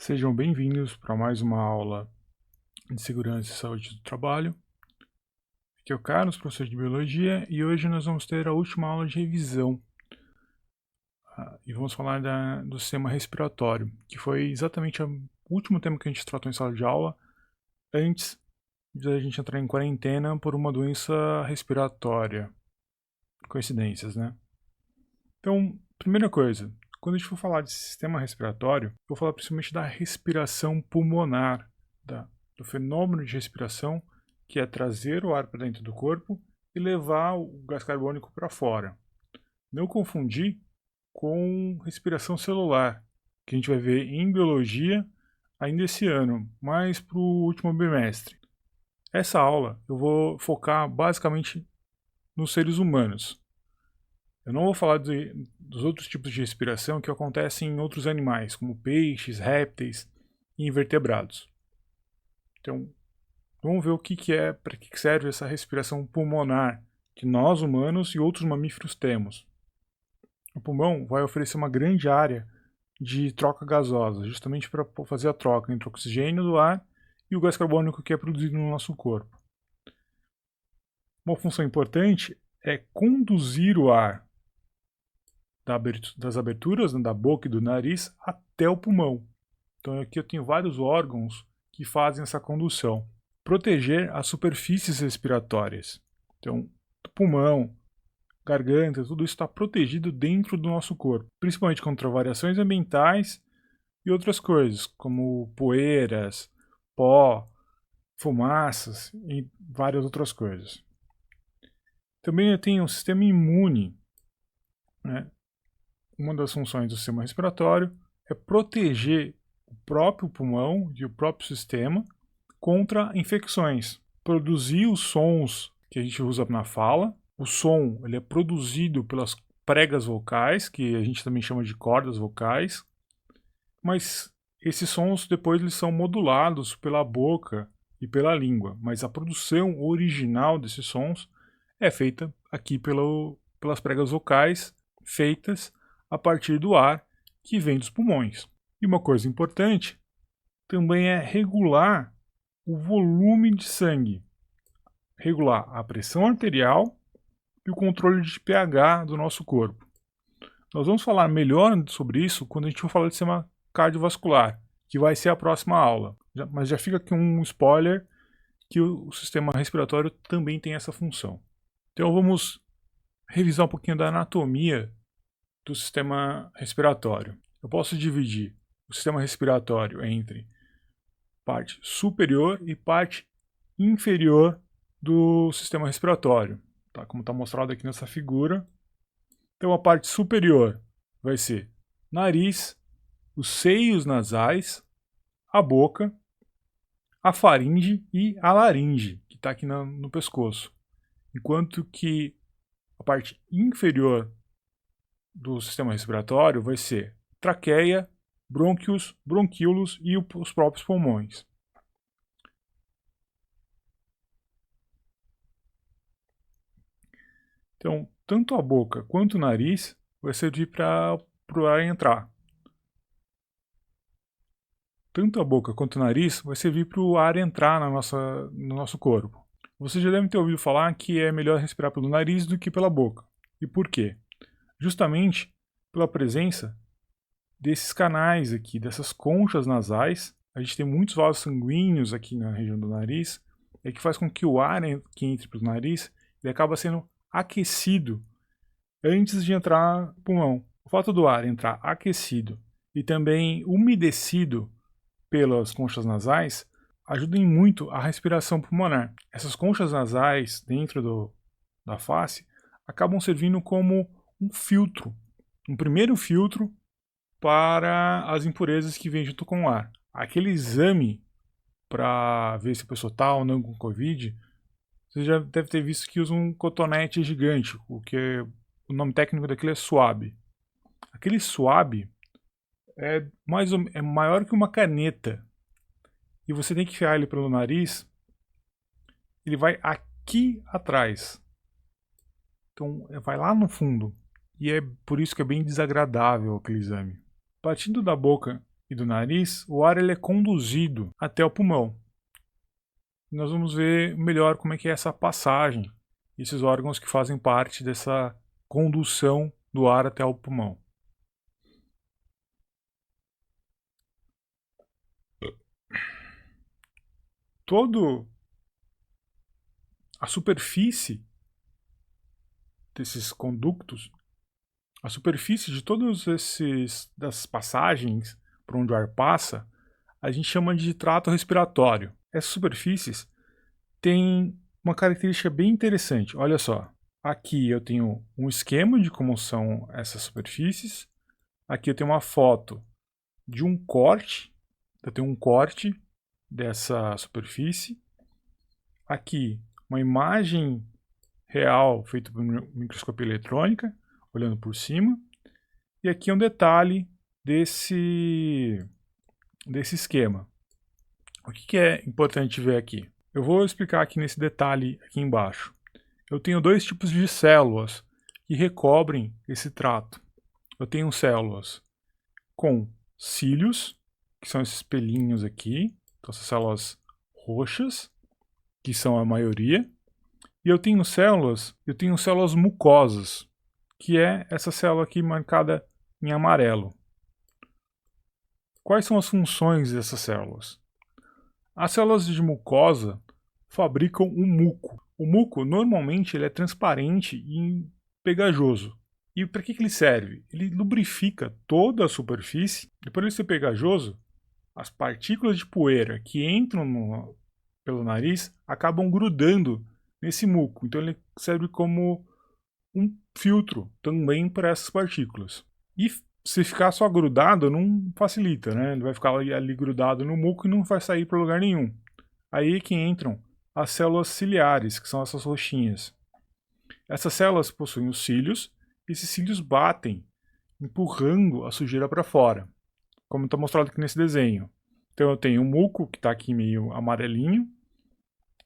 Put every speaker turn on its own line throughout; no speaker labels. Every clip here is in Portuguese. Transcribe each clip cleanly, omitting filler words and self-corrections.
Sejam bem-vindos para mais uma aula de segurança e saúde do trabalho. Aqui é o Carlos, professor de Biologia, e hoje nós vamos ter a última aula de revisão. E vamos falar do sistema respiratório, que foi exatamente o último tema que a gente tratou em sala de aula, antes de a gente entrar em quarentena por uma doença respiratória. Coincidências, né? Então, primeira coisa, quando a gente for falar de sistema respiratório, vou falar principalmente da respiração pulmonar, do fenômeno de respiração, que é trazer o ar para dentro do corpo e levar o gás carbônico para fora. Não confundir com respiração celular, que a gente vai ver em biologia ainda esse ano, mais para o último bimestre. Essa aula eu vou focar basicamente nos seres humanos. Eu não vou falar dos outros tipos de respiração que acontecem em outros animais, como peixes, répteis e invertebrados. Então, vamos ver o que é, para que serve essa respiração pulmonar que nós humanos e outros mamíferos temos. O pulmão vai oferecer uma grande área de troca gasosa, justamente para fazer a troca entre o oxigênio do ar e o gás carbônico que é produzido no nosso corpo. Uma função importante é conduzir o ar das aberturas da boca e do nariz até o pulmão. Então aqui eu tenho vários órgãos que fazem essa condução. Proteger as superfícies respiratórias. Então, pulmão, garganta, tudo isso está protegido dentro do nosso corpo, principalmente contra variações ambientais e outras coisas, como poeiras, pó, fumaças e várias outras coisas. Também eu tenho um sistema imune, né? Uma das funções do sistema respiratório é proteger o próprio pulmão e o próprio sistema contra infecções. Produzir os sons que a gente usa na fala. O som ele é produzido pelas pregas vocais, que a gente também chama de cordas vocais. Mas esses sons depois eles são modulados pela boca e pela língua. Mas a produção original desses sons é feita aqui pelas pregas vocais, feitas a partir do ar que vem dos pulmões. E uma coisa importante também é regular o volume de sangue, regular a pressão arterial e o controle de pH do nosso corpo. Nós vamos falar melhor sobre isso quando a gente for falar de sistema cardiovascular, que vai ser a próxima aula. Mas já fica aqui um spoiler que o sistema respiratório também tem essa função. Então vamos revisar um pouquinho da anatomia do sistema respiratório. Eu posso dividir o sistema respiratório entre parte superior e parte inferior do sistema respiratório, tá? Como está mostrado aqui nessa figura. Então a parte superior vai ser nariz, os seios nasais, a boca, a faringe e a laringe, que está aqui no pescoço. Enquanto que a parte inferior do sistema respiratório vai ser traqueia, brônquios, bronquíolos e os próprios pulmões. Então, tanto a boca quanto o nariz vai servir para o ar entrar. Tanto a boca quanto o nariz vai servir para o ar entrar no nosso corpo. Você já deve ter ouvido falar que é melhor respirar pelo nariz do que pela boca. E por quê? Justamente pela presença desses canais aqui, dessas conchas nasais. A gente tem muitos vasos sanguíneos aqui na região do nariz, que faz com que o ar que entre pelo nariz ele acaba sendo aquecido antes de entrar no pulmão. O fato do ar entrar aquecido e também umedecido pelas conchas nasais ajudam muito a respiração pulmonar. Essas conchas nasais dentro da face acabam servindo como um filtro, um primeiro filtro para as impurezas que vêm junto com o ar. Aquele exame para ver se a pessoa está ou não com Covid, você já deve ter visto que usa um cotonete gigante, o nome técnico daquele é swab. Aquele swab é maior que uma caneta e você tem que enfiar ele pelo nariz, ele vai aqui atrás. Então vai lá no fundo e é por isso que é bem desagradável aquele exame. Partindo da boca e do nariz, o ar ele é conduzido até o pulmão. Nós vamos ver melhor como é que é essa passagem, esses órgãos que fazem parte dessa condução do ar até o pulmão. Toda a superfície desses conductos, a superfície de todos esses das passagens por onde o ar passa, a gente chama de trato respiratório. Essas superfícies têm uma característica bem interessante. Olha só, aqui eu tenho um esquema de como são essas superfícies. Aqui eu tenho uma foto de um corte. Eu tenho um corte dessa superfície. Aqui, uma imagem real feita por microscopia eletrônica, olhando por cima. E aqui um detalhe desse esquema. O que é importante ver aqui? Eu vou explicar aqui nesse detalhe aqui embaixo. Eu tenho dois tipos de células que recobrem esse trato. Eu tenho células com cílios, que são esses pelinhos aqui, então essas células roxas, que são a maioria. E eu tenho células mucosas, que é essa célula aqui marcada em amarelo. Quais são as funções dessas células? As células de mucosa fabricam um muco. O muco, normalmente, ele é transparente e pegajoso. E para que ele serve? Ele lubrifica toda a superfície. E por ele ser pegajoso, as partículas de poeira que entram pelo nariz acabam grudando nesse muco. Então ele serve como um filtro também para essas partículas. E se ficar só grudado, não facilita, né? Ele vai ficar ali grudado no muco e não vai sair para lugar nenhum. Aí que entram as células ciliares, que são essas roxinhas. Essas células possuem os cílios, e esses cílios batem, empurrando a sujeira para fora, como está mostrado aqui nesse desenho. Então eu tenho o muco, que está aqui meio amarelinho.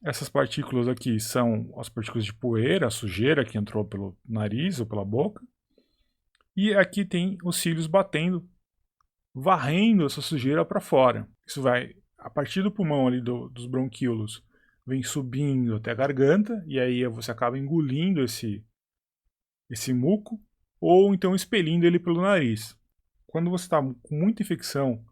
Essas partículas aqui são as partículas de poeira, a sujeira que entrou pelo nariz ou pela boca. E aqui tem os cílios batendo, varrendo essa sujeira para fora. Isso vai, a partir do pulmão ali dos bronquíolos, vem subindo até a garganta, e aí você acaba engolindo esse muco, ou então expelindo ele pelo nariz. Quando você está com muita infecção,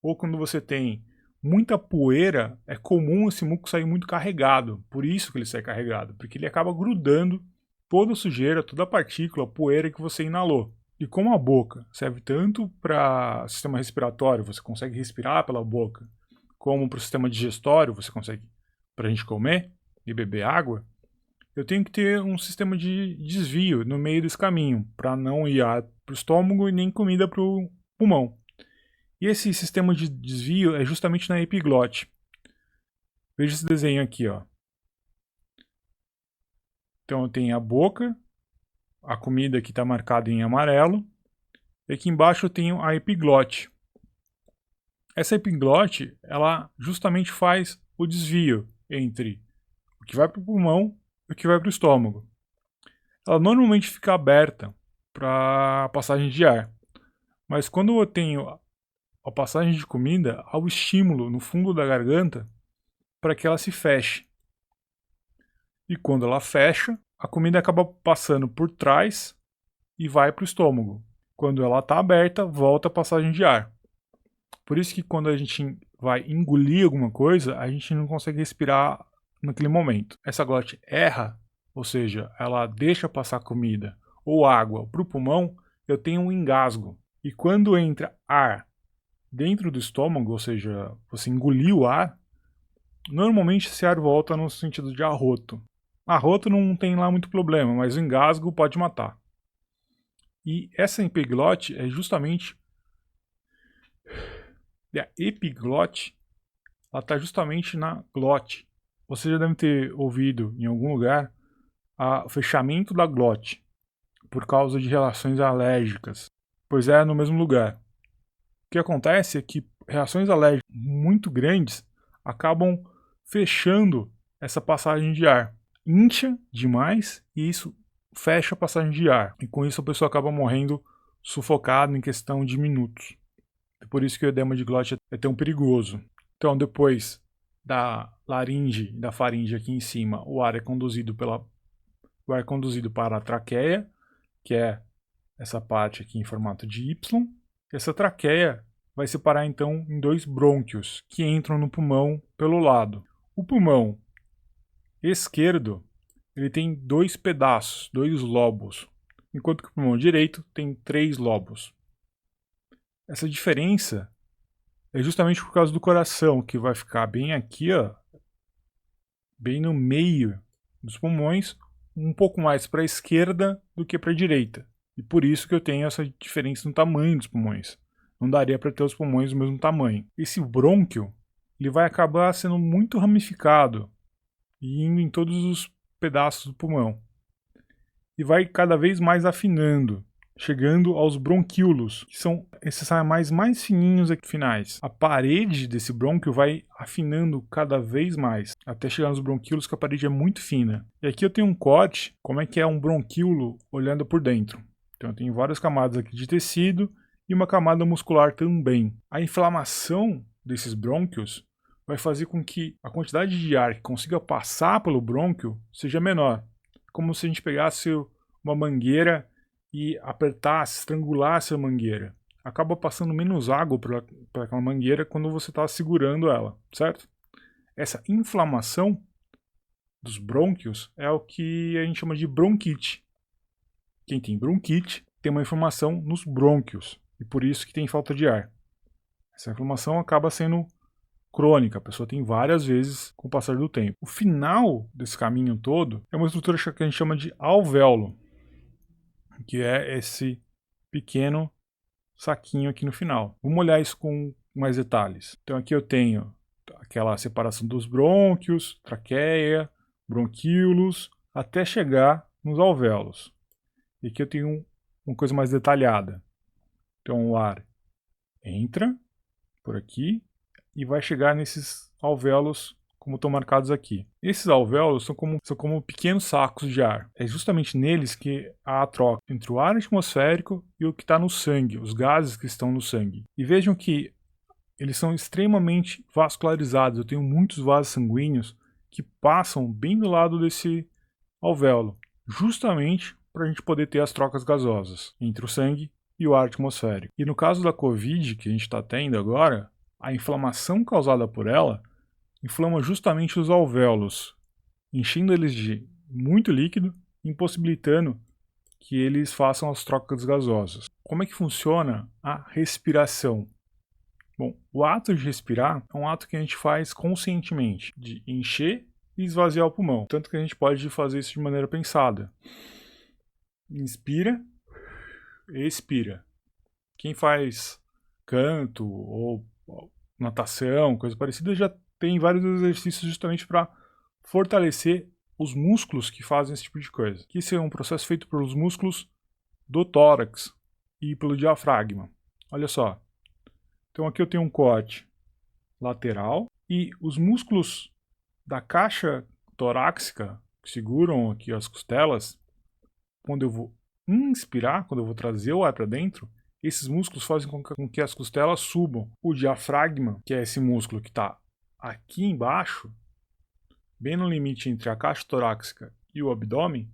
ou quando você tem muita poeira, é comum esse muco sair muito carregado. Por isso que ele sai carregado, porque ele acaba grudando toda a sujeira, toda a partícula, a poeira que você inalou. E como a boca serve tanto para sistema respiratório, você consegue respirar pela boca, como para o sistema digestório, você consegue para a gente comer e beber água, eu tenho que ter um sistema de desvio no meio desse caminho, para não ir ar para o estômago e nem comida para o pulmão. E esse sistema de desvio é justamente na epiglote. Veja esse desenho aqui, ó. Então eu tenho a boca, a comida que está marcada em amarelo, e aqui embaixo eu tenho a epiglote. Essa epiglote, ela justamente faz o desvio entre o que vai para o pulmão e o que vai para o estômago. Ela normalmente fica aberta para passagem de ar, mas quando eu tenho a passagem de comida, há o estímulo no fundo da garganta para que ela se feche. E quando ela fecha, a comida acaba passando por trás e vai para o estômago. Quando ela está aberta, volta a passagem de ar. Por isso que quando a gente vai engolir alguma coisa, a gente não consegue respirar naquele momento. Essa glote erra, ou seja, ela deixa passar comida ou água para o pulmão, eu tenho um engasgo. E quando entra ar dentro do estômago, ou seja, você engoliu o ar, normalmente esse ar volta no sentido de arroto. Arroto não tem lá muito problema, mas o engasgo pode matar. E essa epiglote é justamente... A epiglote, ela está justamente na glote. Você já deve ter ouvido em algum lugar o fechamento da glote por causa de reações alérgicas, pois é no mesmo lugar. O que acontece é que reações alérgicas muito grandes acabam fechando essa passagem de ar. Incha demais e isso fecha a passagem de ar. E com isso a pessoa acaba morrendo sufocada em questão de minutos. É por isso que o edema de glote é tão perigoso. Então, depois da laringe e da faringe aqui em cima, o ar é conduzido para a traqueia, que é essa parte aqui em formato de Y. Essa traqueia vai separar então em 2 brônquios que entram no pulmão pelo lado. O pulmão esquerdo ele tem 2 pedaços, 2 lobos, enquanto que o pulmão direito tem 3 lobos. Essa diferença é justamente por causa do coração, que vai ficar bem aqui, ó, bem no meio dos pulmões, um pouco mais para a esquerda do que para a direita. E por isso que eu tenho essa diferença no tamanho dos pulmões. Não daria para ter os pulmões do mesmo tamanho. Esse brônquio ele vai acabar sendo muito ramificado e indo em todos os pedaços do pulmão. E vai cada vez mais afinando, chegando aos bronquíolos, que são esses mais fininhos aqui finais. A parede desse brônquio vai afinando cada vez mais, até chegar nos bronquíolos, que a parede é muito fina. E aqui eu tenho um corte, como é que é um bronquíolo olhando por dentro. Então eu tenho várias camadas aqui de tecido e uma camada muscular também. A inflamação desses brônquios vai fazer com que a quantidade de ar que consiga passar pelo brônquio seja menor. Como se a gente pegasse uma mangueira e apertasse, estrangulasse a mangueira. Acaba passando menos água para aquela mangueira quando você está segurando ela, certo? Essa inflamação dos brônquios é o que a gente chama de bronquite. Quem tem bronquite tem uma inflamação nos brônquios e por isso que tem falta de ar. Essa inflamação acaba sendo crônica, a pessoa tem várias vezes com o passar do tempo. O final desse caminho todo é uma estrutura que a gente chama de alvéolo, que é esse pequeno saquinho aqui no final. Vamos olhar isso com mais detalhes. Então aqui eu tenho aquela separação dos brônquios, traqueia, bronquíolos, até chegar nos alvéolos. E aqui eu tenho uma coisa mais detalhada. Então o ar entra por aqui e vai chegar nesses alvéolos como estão marcados aqui. Esses alvéolos são como pequenos sacos de ar. É justamente neles que há a troca entre o ar atmosférico e o que está no sangue, os gases que estão no sangue. E vejam que eles são extremamente vascularizados. Eu tenho muitos vasos sanguíneos que passam bem do lado desse alvéolo, justamente para a gente poder ter as trocas gasosas entre o sangue e o ar atmosférico. E no caso da Covid, que a gente está tendo agora, a inflamação causada por ela inflama justamente os alvéolos, enchendo eles de muito líquido, impossibilitando que eles façam as trocas gasosas. Como é que funciona a respiração? Bom, o ato de respirar é um ato que a gente faz conscientemente, de encher e esvaziar o pulmão. Tanto que a gente pode fazer isso de maneira pensada. Inspira, expira. Quem faz canto ou natação, coisa parecida, já tem vários exercícios justamente para fortalecer os músculos que fazem esse tipo de coisa. Que isso é um processo feito pelos músculos do tórax e pelo diafragma. Olha só. Então aqui eu tenho um corte lateral e os músculos da caixa torácica que seguram aqui as costelas, quando eu vou inspirar, quando eu vou trazer o ar para dentro, esses músculos fazem com que as costelas subam. O diafragma, que é esse músculo que está aqui embaixo, bem no limite entre a caixa torácica e o abdômen,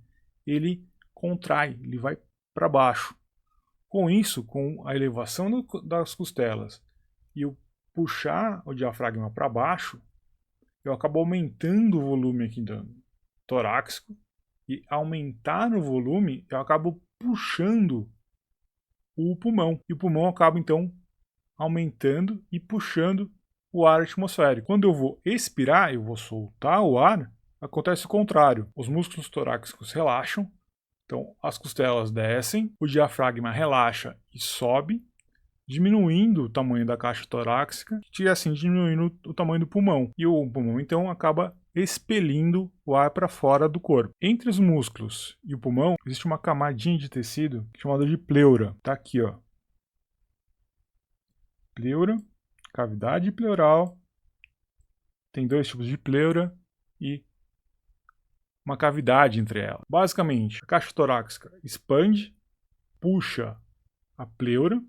ele contrai, ele vai para baixo. Com isso, com a elevação das costelas e eu puxar o diafragma para baixo, eu acabo aumentando o volume aqui do torácico e aumentar o volume, eu acabo puxando o pulmão. E o pulmão acaba então aumentando e puxando o ar atmosférico. Quando eu vou expirar, eu vou soltar o ar, acontece o contrário. Os músculos torácicos relaxam, então as costelas descem, o diafragma relaxa e sobe, diminuindo o tamanho da caixa torácica e assim diminuindo o tamanho do pulmão. E o pulmão então acaba expelindo o ar para fora do corpo. Entre os músculos e o pulmão existe uma camadinha de tecido chamada de pleura. Tá aqui, ó. Pleura, cavidade pleural. Tem 2 tipos de pleura e uma cavidade entre elas. Basicamente, a caixa torácica expande, puxa a pleura.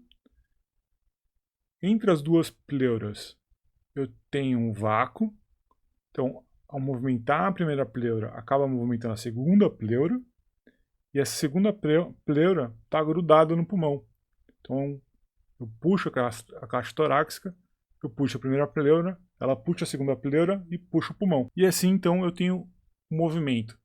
Entre as duas pleuras eu tenho um vácuo, então ao movimentar a primeira pleura, acaba movimentando a segunda pleura, e essa segunda pleura está grudada no pulmão. Então eu puxo a caixa torácica, eu puxo a primeira pleura, ela puxa a segunda pleura e puxa o pulmão. E assim então eu tenho o movimento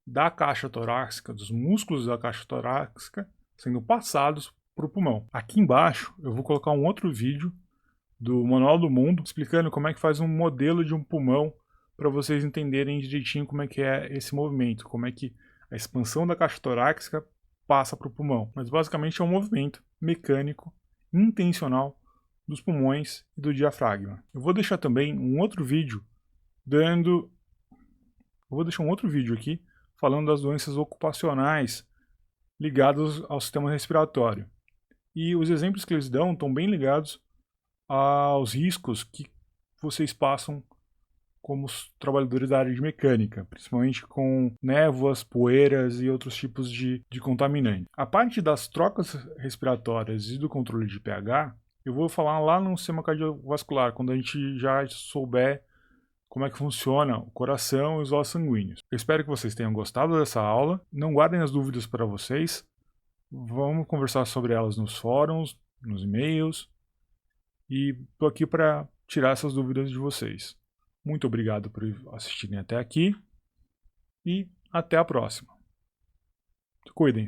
da caixa torácica, dos músculos da caixa torácica sendo passados para o pulmão. Aqui embaixo eu vou colocar um outro vídeo do Manual do Mundo explicando como é que faz um modelo de um pulmão para vocês entenderem direitinho como é que é esse movimento, como é que a expansão da caixa torácica passa para o pulmão. Mas basicamente é um movimento mecânico intencional dos pulmões e do diafragma. Eu vou deixar também um outro vídeo aqui falando das doenças ocupacionais ligadas ao sistema respiratório. E os exemplos que eles dão estão bem ligados aos riscos que vocês passam como trabalhadores da área de mecânica, principalmente com névoas, poeiras e outros tipos de contaminantes. A parte das trocas respiratórias e do controle de pH, eu vou falar lá no sistema cardiovascular, quando a gente já souber como é que funciona o coração e os vasos sanguíneos. Eu espero que vocês tenham gostado dessa aula. Não guardem as dúvidas para vocês. Vamos conversar sobre elas nos fóruns, nos e-mails. E estou aqui para tirar essas dúvidas de vocês. Muito obrigado por assistirem até aqui e até a próxima. Cuidem-se.